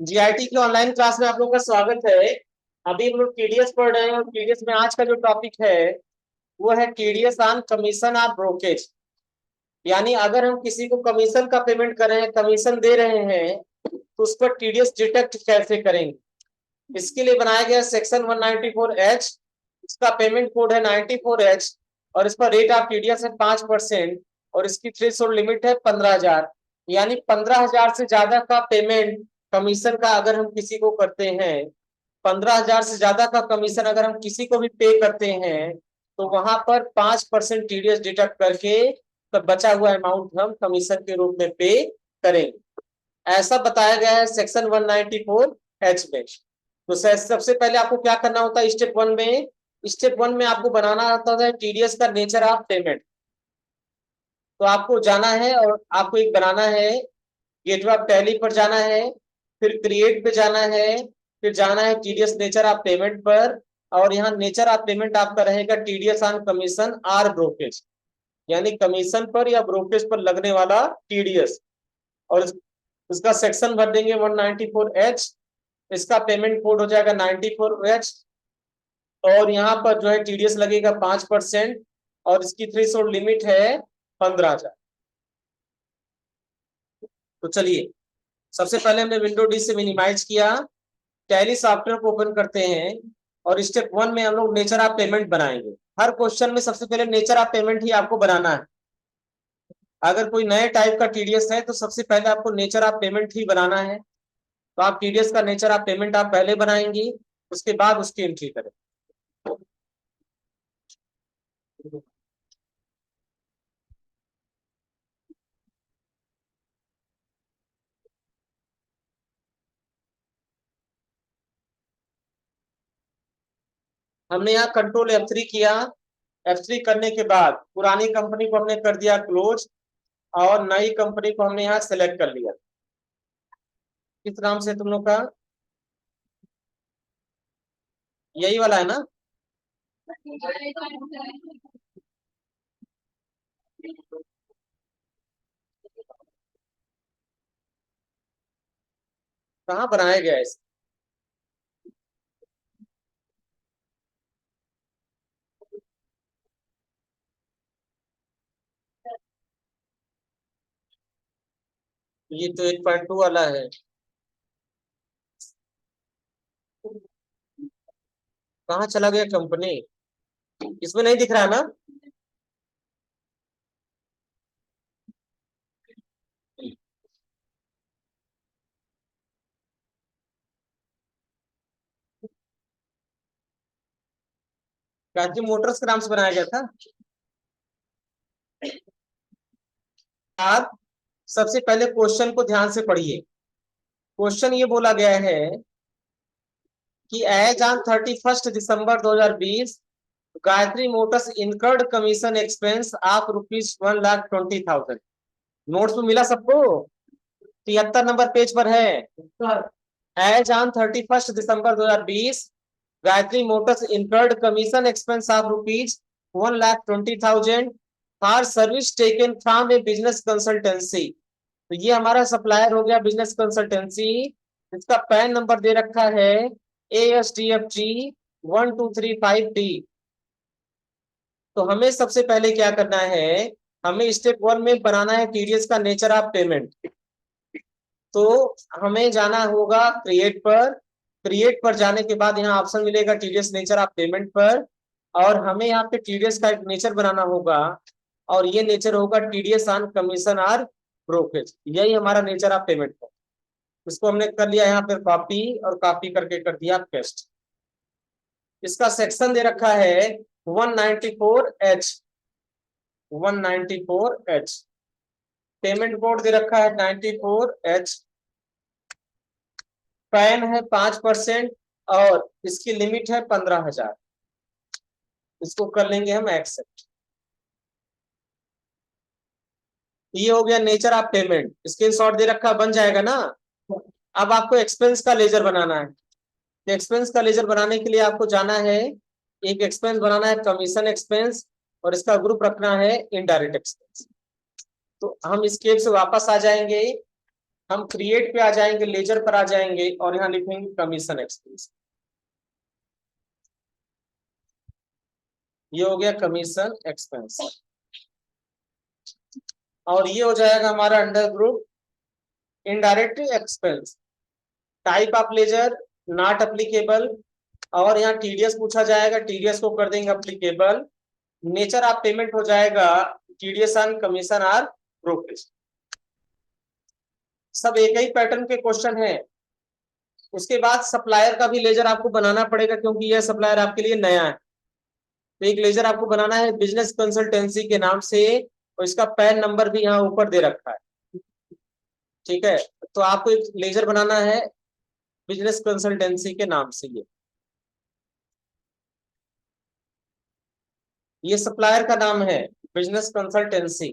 GIT की online class में आप लोगों का स्वागत है। अभी हम लोग टीडीएस पढ़ रहे हैं और टीडीएस में आज का जो टॉपिक है वो है TDS on commission of brokerage. यानी अगर हम किसी को कमीशन का पेमेंट कर रहे हैं, कमीशन दे रहे हैं, तो उस पर टीडीएस डिडक्ट कैसे करेंगे। इसके लिए बनाया गया सेक्शन 194H। इसका पेमेंट कोड है 94H और इस पर रेट ऑफ टीडीएस है 5% और इसकी थ्रेशोल्ड लिमिट है 15,000। यानी 15,000 से ज्यादा का पेमेंट कमीशन का अगर हम किसी को करते हैं, 15,000 से ज्यादा का कमीशन अगर हम किसी को भी पे करते हैं, तो वहां पर 5% टीडीएस डिडक्ट करके तब बचा हुआ अमाउंट हम कमीशन के रूप में पे करेंगे। ऐसा बताया गया है सेक्शन 194H में। तो सबसे पहले आपको क्या करना होता है स्टेप 1 में आपको बनाना होता है टीडीएस का नेचर ऑफ पेमेंट। तो आपको जाना है और आपको एक बनाना है, गेटवे ऑफ टैली पर जाना है, फिर क्रिएट पे जाना है, फिर जाना है टीडीएस नेचर ऑफ पेमेंट पर। और यहाँ नेचर ऑफ पेमेंट आपका रहेगा TDS on commission or brokerage, यानी कमीशन पर या ब्रोकेज पर लगने वाला टीडीएस। और इसका सेक्शन भर देंगे 194H। इसका पेमेंट कोड हो जाएगा 94H और यहाँ पर जो है टीडीएस लगेगा 5% और इसकी थ्रेशोल्ड लिमिट है 15,000। तो चलिए, सबसे पहले हमने विंडो डी से मिनिमाइज किया, टैली सॉफ्टवेयर को ओपन करते हैं और स्टेप 1 में हम लोग नेचर ऑफ पेमेंट बनाएंगे। हर क्वेश्चन में सबसे पहले नेचर ऑफ पेमेंट ही आपको बनाना है। अगर कोई नए टाइप का टीडीएस है तो सबसे पहले आपको नेचर ऑफ पेमेंट ही बनाना है। तो आप टीडीएस का नेचर ऑफ पेमेंट आप पहले बनाएंगी, उसके बाद उसकी एंट्री करें। हमने यहाँ कंट्रोल F3 किया। F3 करने के बाद पुरानी कंपनी को हमने कर दिया क्लोज और नई कंपनी को हमने यहाँ सेलेक्ट कर लिया। किस नाम से तुम लोग का? यही वाला है ना? कहाँ बनाया गया है? ये तो 8.2 वाला है। कहाँ चला गया कंपनी? इसमें नहीं दिख रहा है ना? क्रांति मोटर्स के नाम से बनाया गया था। आप सबसे पहले क्वेश्चन को ध्यान से पढ़िए। क्वेश्चन ये बोला गया है कि as on 31 December 2020 Gayatri motors incurred commission expense of ₹1,20,000। Notes में मिला सबको? 73 नंबर पेज पर है। As on 31 December 2020 Gayatri motors incurred commission expense of ₹1,20,000 for service taken from a business consultancy. तो ये हमारा सप्लायर हो गया बिजनेस कंसल्टेंसी। इसका पैन नंबर दे रखा है ASTFG 1235D। तो हमें सबसे पहले क्या करना है, हमें स्टेप 1 में बनाना है टीडीएस का नेचर ऑफ पेमेंट। तो हमें जाना होगा क्रिएट पर। क्रिएट पर जाने के बाद यहाँ ऑप्शन मिलेगा टीडीएस नेचर ऑफ पेमेंट पर और हमें यहाँ पे टीडीएस का एक नेचर बनाना होगा और ये नेचर होगा टीडीएस ऑन कमीशन और ब्रोकेज। यही हमारा नेचर ऑफ पेमेंट है। इसको हमने कर लिया यहाँ पे कॉपी और कॉपी करके कर दिया पेस्ट। इसका सेक्शन दे रखा है 194H। 194H पेमेंट कोड दे रखा है 94H। पैन है 5% और इसकी लिमिट है 15,000। इसको कर लेंगे हम एक्सेप्ट। ये हो गया नेचर ऑफ पेमेंट। स्क्रीनशॉट दे रखा, बन जाएगा ना? अब आपको एक्सपेंस का लेजर बनाना है। तो एक्सपेंस का लेजर बनाने के लिए आपको जाना है, एक एक्सपेंस बनाना है कमीशन एक्सपेंस और इसका ग्रुप रखना है इनडायरेक्ट एक्सपेंस। तो हम इस केस से वापस आ जाएंगे। हम क्रिएट पे आ जाएंगे, लेजर पर आ जाएंगे और यहाँ लिखेंगे कमीशन एक्सपेंस। ये हो गया कमीशन एक्सपेंस। और ये हो जाएगा हमारा under group indirect expense. Type of ledger not applicable, और यहाँ टीडीएस पूछा जाएगा, टीडीएस को कर देंगे एप्लीकेबल। नेचर ऑफ पेमेंट हो जाएगा TDS on commission or brokerage. सब एक ही पैटर्न के क्वेश्चन है। उसके बाद सप्लायर का भी लेजर आपको बनाना पड़ेगा, क्योंकि यह सप्लायर आपके लिए नया है। तो एक लेजर आपको बनाना है बिजनेस कंसल्टेंसी के नाम से, और इसका पैन नंबर भी यहाँ ऊपर दे रखा है। ठीक है, तो आपको एक लेजर बनाना है बिजनेस कंसल्टेंसी के नाम से। ये सप्लायर का नाम है बिजनेस कंसल्टेंसी।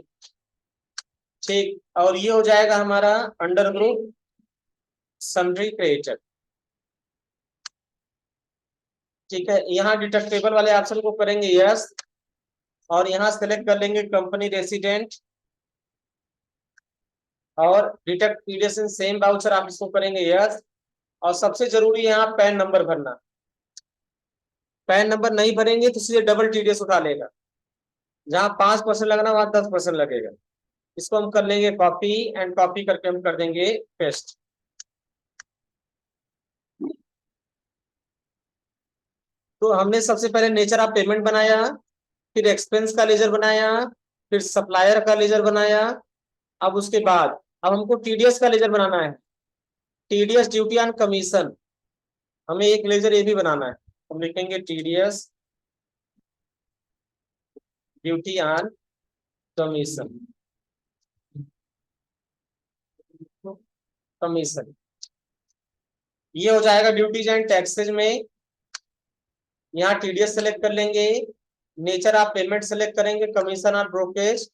ठीक, और ये हो जाएगा हमारा अंडर ग्रुप सन्ड्री क्रेडिटर। ठीक है, यहाँ डिटेक्टेबल वाले ऑप्शन को करेंगे यस, और यहाँ सेलेक्ट कर लेंगे कंपनी रेसिडेंट, और detect PDS in same voucher आप इसको करेंगे यस। और सबसे जरूरी यहाँ पैन नंबर भरना। पैन नंबर नहीं भरेंगे तो सीधे डबल टीडीएस उठा लेगा। जहाँ 5% लगना वहां 10% लगेगा। इसको हम कर लेंगे कॉपी, एंड कॉपी करके हम कर देंगे पेस्ट। तो हमने सबसे पहले नेचर ऑफ पेमेंट बनाया, फिर एक्सपेंस का लेजर बनाया, फिर सप्लायर का लेजर बनाया। अब उसके बाद अब हमको टीडीएस का लेजर बनाना है, टीडीएस ड्यूटी ऑन कमीशन। हमें एक लेजर ये भी बनाना है। हम लिखेंगे TDS duty on commission. Commission ये हो जाएगा ड्यूटीज एंड टैक्सेज में। यहाँ टीडीएस सेलेक्ट कर लेंगे, नेचर ऑफ पेमेंट सेलेक्ट करेंगे कमीशन और ब्रोकेज,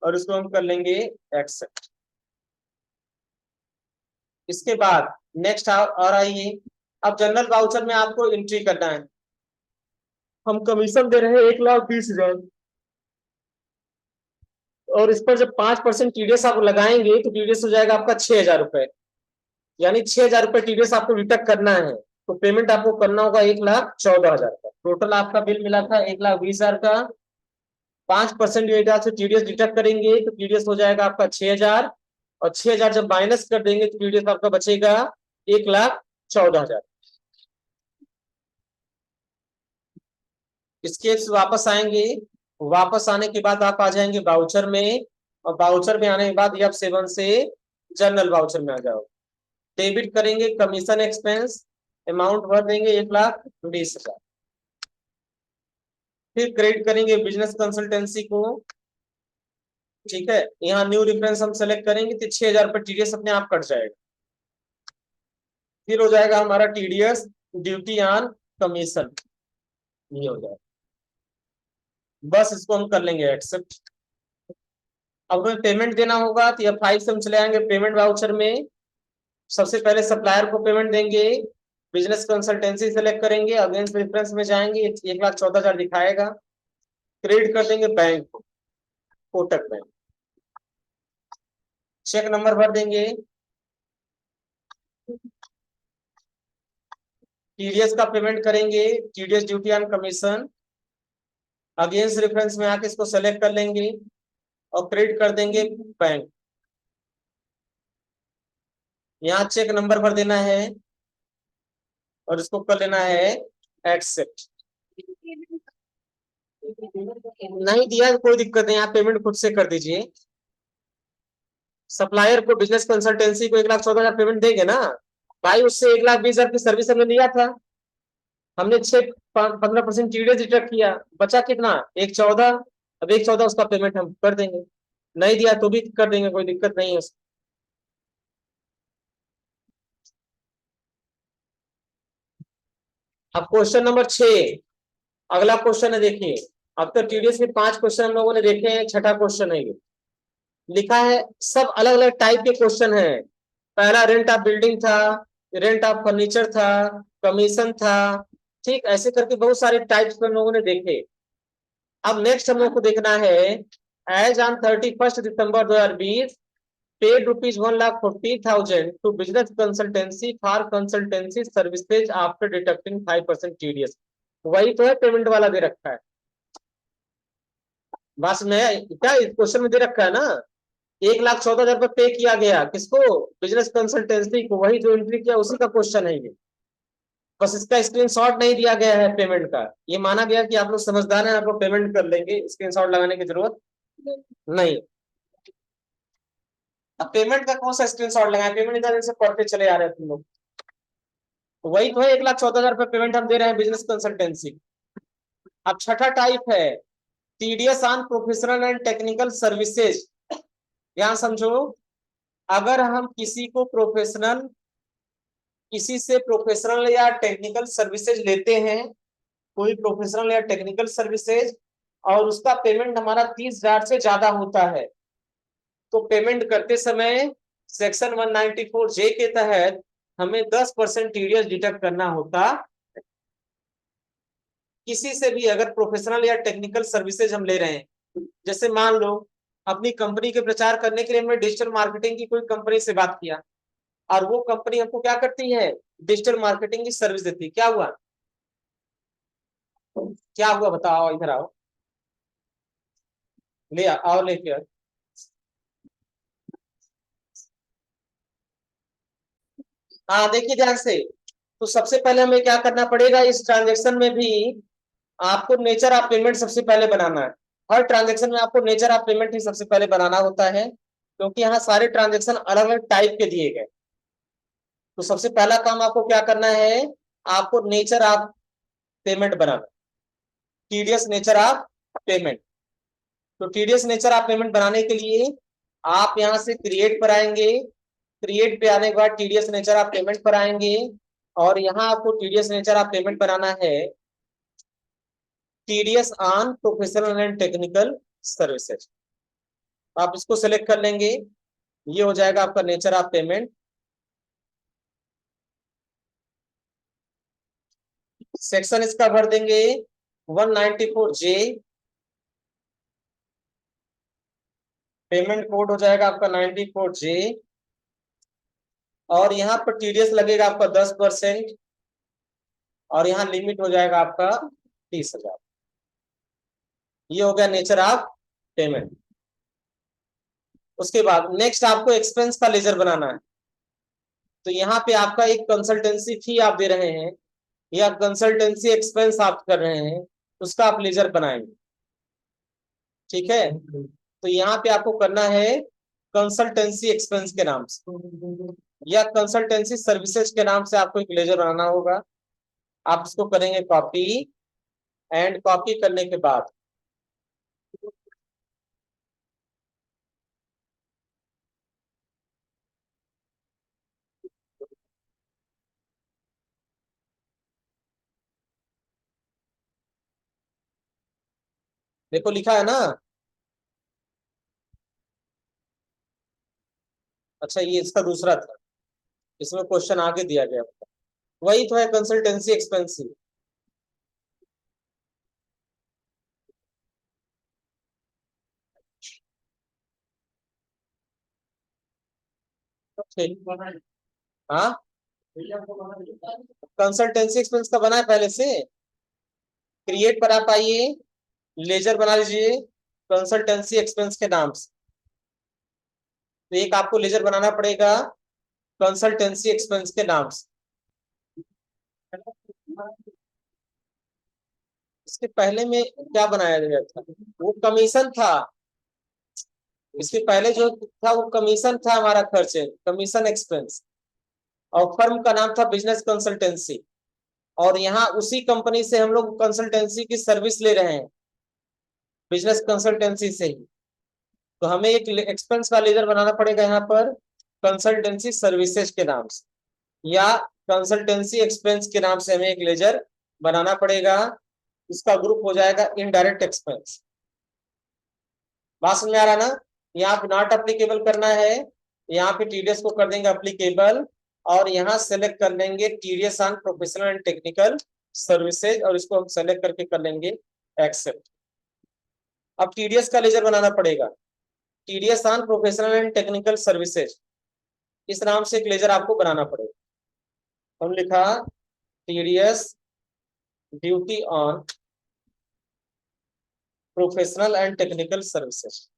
और उसको हम कर लेंगे एक्सेप्ट। इसके बाद नेक्स्ट और आइए, अब जनरल वाउचर में आपको एंट्री करना है। हम कमीशन दे रहे हैं 1,20,000, और इस पर जब 5% टीडीएस आप लगाएंगे तो टीडीएस हो जाएगा आपका 6,000 रुपए। यानी 6,000 रुपए टीडीएस आपको डिडक्ट करना है। तो पेमेंट आपको करना होगा 1,14,000 का। टोटल आपका बिल मिला था 1,20,000 का। 5% से टीडीएस डिडक्ट करेंगे तो टीडीएस हो जाएगा आपका 6,000, और 6,000 जब माइनस कर देंगे तो टीडीएस आपका बचेगा 1,14,000। इसके वापस आएंगे, वापस आने के बाद आप आ जाएंगे वाउचर में, और वाउचर में आने के बाद F7 से जनरल वाउचर में आ जाओ। डेबिट करेंगे कमीशन एक्सपेंस, अमाउंट भर देंगे 1,20,000। फिर क्रेडिट करेंगे बिजनेस कंसल्टेंसी को। ठीक है, यहाँ न्यू रेफरेंस हम सेलेक्ट करेंगे तो 6,000 रुपए टीडीएस अपने आप कट जाएगा। फिर हो जाएगा हमारा टीडीएस ड्यूटी ऑन कमीशन, ये हो जाएगा। बस इसको हम कर लेंगे एक्सेप्ट। अब हमें पेमेंट देना होगा तो F5 से हम चले आएंगे पेमेंट वाउचर में। सबसे पहले सप्लायर को पेमेंट देंगे, बिजनेस कंसल्टेंसी सेलेक्ट करेंगे, अगेंस्ट रेफरेंस में जाएंगे, 1,14,000 दिखाएगा। क्रेडिट कर देंगे बैंक को, कोटक बैंक। चेक नंबर भर देंगे, टीडीएस का पेमेंट करेंगे, TDS duty on commission. Against reference में आके इसको सेलेक्ट कर लेंगे और क्रेडिट कर देंगे बैंक। यहाँ चेक नंबर भर देना है और इसको कर लेना है एक्सेप्ट। नहीं दिया तो कोई दिक्कत नहीं, आप पेमेंट खुद से कर दीजिए। सप्लायर को बिजनेस कंसल्टेंसी को 1,14,000 पेमेंट देंगे ना भाई, उससे 1,20,000 की सर्विस हमने लिया था। हमने 6-15% टीडीएस डिडक्ट किया, बचा कितना 1,14। अब 1,14 उसका पेमेंट हम कर देंगे, नहीं दिया तो भी कर देंगे, कोई दिक्कत नहीं है। अब क्वेश्चन नंबर 6, अगला क्वेश्चन है, देखिए। अब तो टीडीएस के 5 क्वेश्चन हम लोगों ने देखे हैं, छठा क्वेश्चन है ये। लिखा है, सब अलग अलग टाइप के क्वेश्चन है। पहला रेंट ऑफ बिल्डिंग था, रेंट ऑफ फर्नीचर था, कमीशन था। ठीक, ऐसे करके बहुत सारे टाइप्स हम लोगों ने देखे। अब नेक्स्ट हम लोग को देखना है, as on 31 December 2020 paid ₹1,40,000 to business consultancy for consultancy services after deducting 5% TDS. वही तो है, पेमेंट वाला दे रखा है। बस मैं क्या इस क्वेश्चन में दे रखा है ना, 1,14,000 पे किया गया किसको, बिजनेस कंसल्टेंसी को, वही जो एंट्री किया उसी का क्वेश्चन है ये। बस इसका स्क्रीनशॉट नहीं दिया गया है पेमेंट का, ये माना गया कि आप लोग समझदार हैं, आप लोग पेमेंट कर लेंगे, स्क्रीनशॉट लगाने की जरूरत नहीं। अब पेमेंट का कौन सा स्क्रीनशॉट लगाए, पेमेंट इतना दिन से पढ़ते चले आ रहे हैं तुम लोग। तो वही तो है, 1,14,000 पेमेंट हम दे रहे हैं बिजनेस कंसल्टेंसी। अब छठा टाइप है TDS on professional and technical services. ध्यान समझो, अगर हम किसी से प्रोफेशनल या टेक्निकल सर्विसेज लेते हैं, कोई प्रोफेशनल या टेक्निकल सर्विसेज, और उसका पेमेंट हमारा 30,000 से ज्यादा होता है, तो पेमेंट करते समय सेक्शन 194 जे के तहत हमें 10% टीडीएस डिडक्ट करना होता। किसी से भी अगर प्रोफेशनल या टेक्निकल सर्विसेज हम ले रहे हैं, जैसे मान लो अपनी कंपनी के प्रचार करने के लिए हमने डिजिटल मार्केटिंग की कोई कंपनी से बात किया, और वो कंपनी हमको क्या करती है, डिजिटल मार्केटिंग की सर्विस देती है, क्या हुआ, क्या हुआ बताओ, इधर आओ, ले आओ लेके आओ। हाँ देखिए ध्यान से, तो सबसे पहले हमें क्या करना पड़ेगा, इस ट्रांजेक्शन में भी आपको नेचर ऑफ पेमेंट सबसे पहले बनाना है। हर ट्रांजेक्शन में आपको नेचर ऑफ पेमेंट ही सबसे पहले बनाना होता है, क्योंकि यहाँ सारे ट्रांजेक्शन अलग अलग टाइप के दिए गए। तो सबसे पहला काम आपको क्या करना है, आपको nature of payment banana, TDS nature of payment. तो टीडीएस नेचर ऑफ पेमेंट बनाने के लिए आप यहाँ से क्रिएट पर आएंगे, क्रिएट पे आने के बाद टीडीएस नेचर ऑफ पेमेंट पर आएंगे, और यहाँ आपको टीडीएस नेचर ऑफ पेमेंट बनाना है TDS on professional and technical services. आप इसको सिलेक्ट कर लेंगे, ये हो जाएगा आपका नेचर ऑफ पेमेंट। सेक्शन इसका भर देंगे 194 जे, पेमेंट कोड हो जाएगा आपका 94 जे, और यहाँ पर टीडीएस लगेगा आपका 10%, और यहाँ लिमिट हो जाएगा आपका 30,000। ये हो गया नेचर ऑफ पेमेंट। उसके बाद नेक्स्ट आपको एक्सपेंस का लेजर बनाना है। तो यहाँ पे आपका एक कंसल्टेंसी फी आप दे रहे हैं, या कंसल्टेंसी एक्सपेंस आप कर रहे हैं, उसका आप लेजर बनाएंगे, ठीक है। तो यहाँ पे आपको करना है कंसल्टेंसी एक्सपेंस के नाम से, या कंसल्टेंसी सर्विसेज के नाम से आपको एक लेजर बनाना होगा। आप इसको करेंगे कॉपी, एंड कॉपी करने के बाद देखो लिखा है ना, अच्छा ये इसका दूसरा था, इसमें क्वेश्चन आगे दिया गया, वही तो है कंसल्टेंसी एक्सपेंसिव। हाँ, कंसल्टेंसी एक्सपेंस का बना है पहले से, क्रिएट पर आप आइए, लेजर बना लीजिए कंसल्टेंसी एक्सपेंस के नाम से। तो एक आपको लेजर बनाना पड़ेगा कंसल्टेंसी एक्सपेंस के नाम से। इसके पहले में क्या बनाया गया था, वो कमीशन था, इसके पहले जो था वो कमीशन था, हमारा खर्च है कमीशन एक्सपेंस, और फर्म का नाम था बिजनेस कंसल्टेंसी, और यहाँ उसी कंपनी से हम लोग कंसल्टेंसी की सर्विस ले रहे हैं, बिजनेस कंसल्टेंसी से ही। तो हमें एक एक्सपेंस का लेजर बनाना पड़ेगा यहाँ पर कंसल्टेंसी सर्विसेज के नाम से, या कंसल्टेंसी एक्सपेंस के नाम से हमें एक लेजर बनाना पड़ेगा। इसका ग्रुप हो जाएगा इनडायरेक्ट एक्सपेंस। बात समझ में आ रहा ना, यहाँ पे नॉट अप्लीकेबल करना है, यहाँ पे टीडीएस को कर देंगे अप्लीकेबल, और यहाँ सेलेक्ट कर लेंगे TDS on professional and technical services, और इसको हम सेलेक्ट करके कर लेंगे एक्सेप्ट। अब टीडीएस का लेजर बनाना पड़ेगा, TDS on professional and technical services, इस नाम से एक लेजर आपको बनाना पड़ेगा। हम लिखा TDS duty on professional and technical services,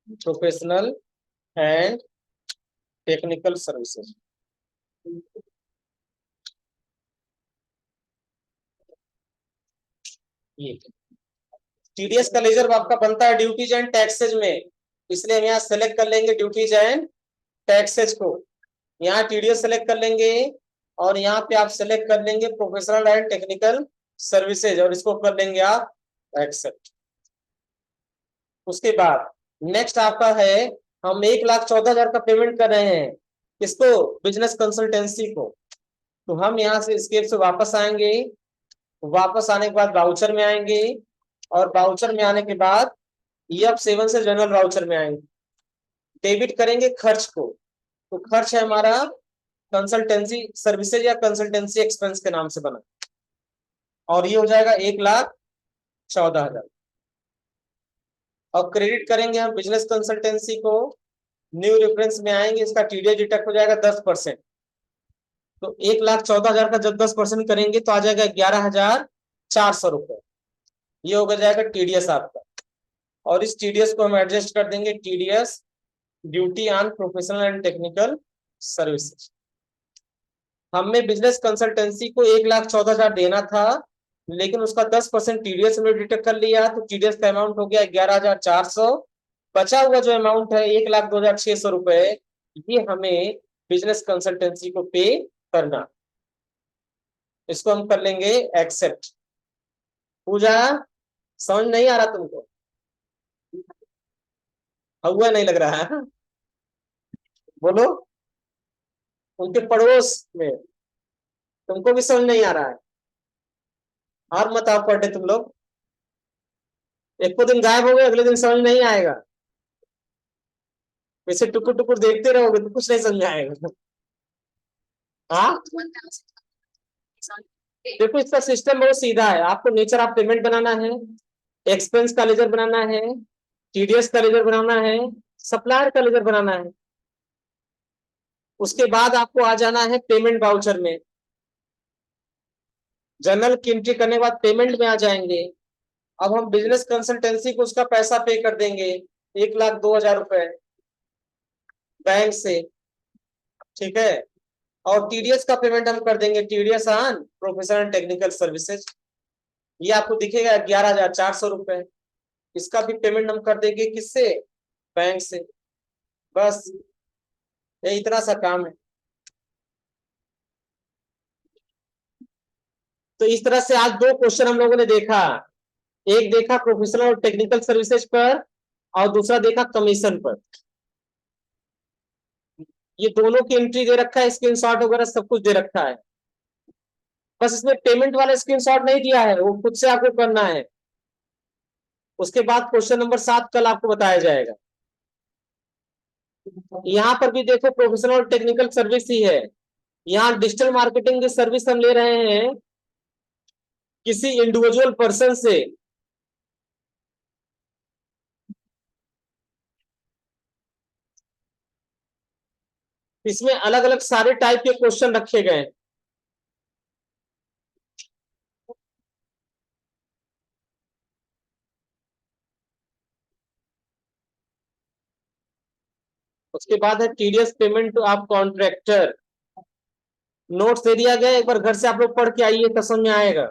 professional and technical services. ये टीडीएस का लेजर आपका बनता है ड्यूटीज एंड टैक्सेज में, इसलिए हम यहाँ सेलेक्ट कर लेंगे ड्यूटीज एंड टैक्सेज को, यहाँ टीडीएस सेलेक्ट कर लेंगे और यहाँ पे आप सेलेक्ट कर लेंगे प्रोफेशनल एंड टेक्निकल सर्विसेज और इसको कर लेंगे आप एक्सेप्ट। उसके बाद नेक्स्ट आपका है, हम 1,14,000 का पेमेंट कर रहे हैं किसको, बिजनेस कंसल्टेंसी को। तो हम यहाँ से स्केप से वापस आएंगे, वापस आने के बाद वाउचर में आएंगे और वाउचर में आने के बाद EF7 से जनरल वाउचर में आएंगे, डेबिट करेंगे खर्च को। तो खर्च है हमारा कंसल्टेंसी सर्विसेज या कंसल्टेंसी एक्सपेंस के नाम से बना और ये हो जाएगा 1,14,000। और क्रेडिट करेंगे हम बिजनेस कंसल्टेंसी को, न्यू रेफरेंस में आएंगे, इसका टीडीएस डिडक्ट हो जाएगा 10%। तो 1,14,000 का जब 10% करेंगे तो आ जाएगा 11,400 रुपए, ये हो जाएगा टीडीएस आपका। और इस टीडीएस को हम एडजस्ट कर देंगे TDS duty on professional and technical services. हमने बिजनेस कंसल्टेंसी को 1,14,000 देना था, लेकिन उसका 10% टीडीएस में डिटेक्ट कर लिया, तो टीडीएस का अमाउंट हो गया 11,400। बचा हुआ जो अमाउंट है 1,02,600 रुपए, ये हमें बिजनेस कंसल्टेंसी को पे करना, इसको हम कर लेंगे एक्सेप्ट। पूजा समझ नहीं आ रहा तुमको, हुआ नहीं लग रहा है, बोलो। उनके पड़ोस में तुमको भी समझ नहीं आ रहा है, और मत आप पढ़े तुम लोग, एक को दिन गायब हो गए, अगले दिन समझ नहीं आएगा, वैसे टुकुर टुकुर देखते रहोगे तो कुछ नहीं समझ आएगा। हाँ देखो, इसका सिस्टम बहुत सीधा है, आपको नेचर ऑफ पेमेंट बनाना है, एक्सपेंस का लेजर बनाना है, टीडीएस का लेजर बनाना है, सप्लायर का लेजर बनाना है। उसके बाद आपको आ जाना है पेमेंट वाउचर में, जनरल की एंट्री करने के बाद पेमेंट में आ जाएंगे। अब हम बिजनेस कंसल्टेंसी को उसका पैसा पे कर देंगे 1,02,000 रुपए बैंक से, ठीक है। और टीडीएस का पेमेंट हम कर देंगे TDS on professional technical services, ये आपको दिखेगा 11,400 रुपए। इसका भी पेमेंट हम कर देंगे किससे, बैंक से। बस ये इतना सा काम है। तो इस तरह से आज दो क्वेश्चन हम लोगों ने देखा, एक देखा प्रोफेशनल और टेक्निकल सर्विसेज पर और दूसरा देखा कमीशन पर। ये दोनों की एंट्री दे रखा है, स्क्रीनशॉट वगैरह सब कुछ दे रखा है, बस इसमें पेमेंट वाला स्क्रीनशॉट नहीं दिया है, वो खुद से आपको करना है। उसके बाद क्वेश्चन नंबर 7 कल आपको बताया जाएगा। यहाँ पर भी देखो प्रोफेशनल और टेक्निकल सर्विस ही है, यहाँ डिजिटल मार्केटिंग की सर्विस हम ले रहे हैं किसी इंडिविजुअल पर्सन से। इसमें अलग अलग सारे टाइप के क्वेश्चन रखे गए हैं। उसके बाद है टीडीएस पेमेंट टू आप कॉन्ट्रैक्टर, नोट्स दे दिया गया, एक बार घर से आप लोग पढ़ के आइए तो समझ में आएगा।